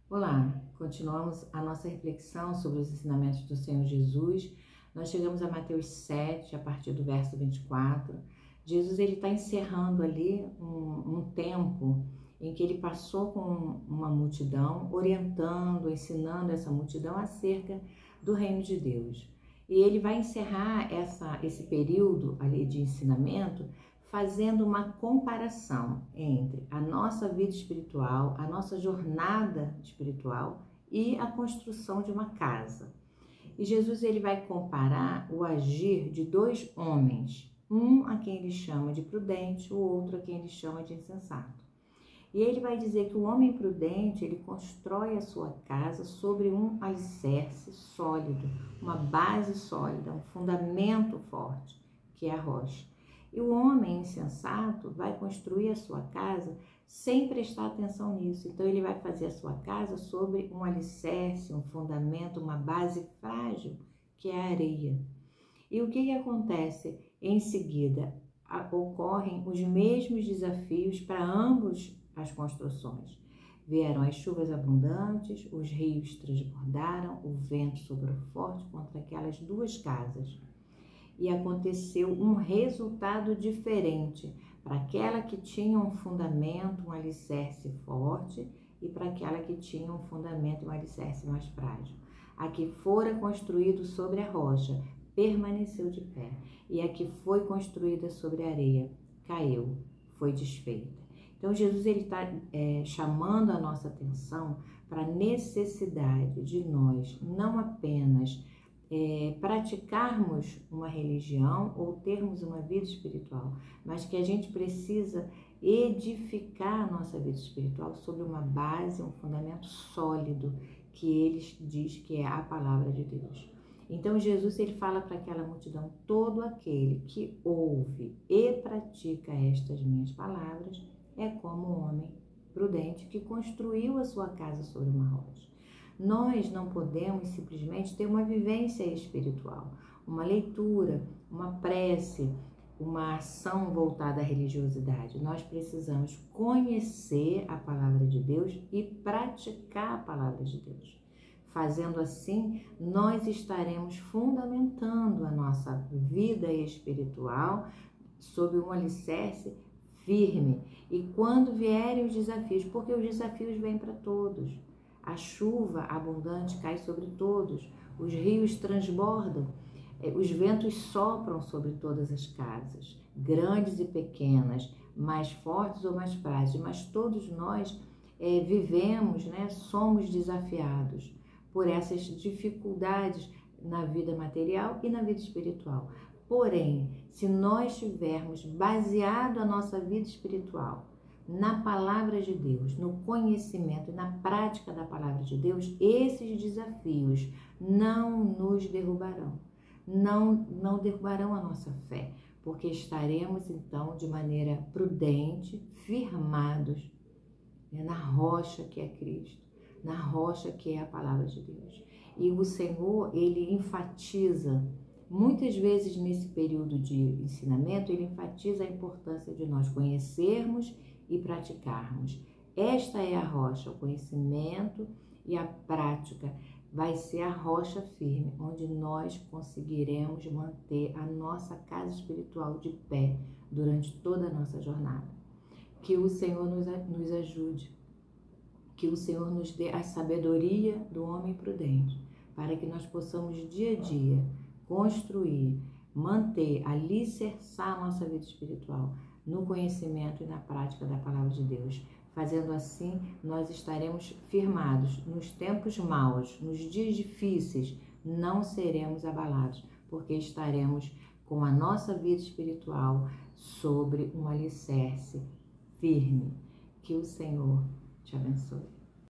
Olá, continuamos a nossa reflexão sobre os ensinamentos do Senhor Jesus. Nós chegamos a Mateus 7, a partir do verso 24. Jesus está encerrando ali um tempo em que ele passou com uma multidão, orientando, ensinando essa multidão acerca do reino de Deus. E ele vai encerrar esse período ali de ensinamento fazendo uma comparação entre a nossa vida espiritual, a nossa jornada espiritual e a construção de uma casa. E Jesus ele vai comparar o agir de dois homens, um a quem ele chama de prudente, o outro a quem ele chama de insensato. E ele vai dizer que o homem prudente, ele constrói a sua casa sobre um alicerce sólido, uma base sólida, um fundamento forte, que é a rocha. E o homem insensato vai construir a sua casa sem prestar atenção nisso. Então ele vai fazer a sua casa sobre um alicerce, um fundamento, uma base frágil, que é a areia. E o que acontece em seguida? Ocorrem os mesmos desafios para ambos as construções. Vieram as chuvas abundantes, os rios transbordaram, o vento soprou forte contra aquelas duas casas. E aconteceu um resultado diferente para aquela que tinha um fundamento, um alicerce forte, e para aquela que tinha um fundamento, um alicerce mais frágil. A que fora construído sobre a rocha permaneceu de pé, e a que foi construída sobre a areia caiu, foi desfeita. Então Jesus está chamando a nossa atenção para a necessidade de nós não apenas praticarmos uma religião ou termos uma vida espiritual, mas que a gente precisa edificar a nossa vida espiritual sobre uma base, um fundamento sólido, que ele diz que é a palavra de Deus. Então Jesus ele fala para aquela multidão: todo aquele que ouve e pratica estas minhas palavras é como um homem prudente que construiu a sua casa sobre uma rocha. Nós não podemos simplesmente ter uma vivência espiritual, uma leitura, uma prece, uma ação voltada à religiosidade. Nós precisamos conhecer a palavra de Deus e praticar a palavra de Deus. Fazendo assim, nós estaremos fundamentando a nossa vida espiritual sob um alicerce firme. E quando vierem os desafios, porque os desafios vêm para todos, a chuva abundante cai sobre todos, os rios transbordam, os ventos sopram sobre todas as casas, grandes e pequenas, mais fortes ou mais frágeis, mas todos nós vivemos, somos desafiados por essas dificuldades na vida material e na vida espiritual. Porém, se nós tivermos baseado a nossa vida espiritual na palavra de Deus, no conhecimento e na prática da palavra de Deus, esses desafios não nos derrubarão, não derrubarão a nossa fé, porque estaremos então de maneira prudente, firmados na rocha que é Cristo, na rocha que é a palavra de Deus. E o Senhor, ele enfatiza, muitas vezes nesse período de ensinamento, ele enfatiza a importância de nós conhecermos e praticarmos. Esta é a rocha, o conhecimento e a prática vai ser a rocha firme, onde nós conseguiremos manter a nossa casa espiritual de pé durante toda a nossa jornada. Que o Senhor nos ajude, que o Senhor nos dê a sabedoria do homem prudente, para que nós possamos dia a dia construir, manter, alicerçar a nossa vida espiritual no conhecimento e na prática da palavra de Deus. Fazendo assim, nós estaremos firmados nos tempos maus, nos dias difíceis, não seremos abalados, porque estaremos com a nossa vida espiritual sobre um alicerce firme. Que o Senhor te abençoe.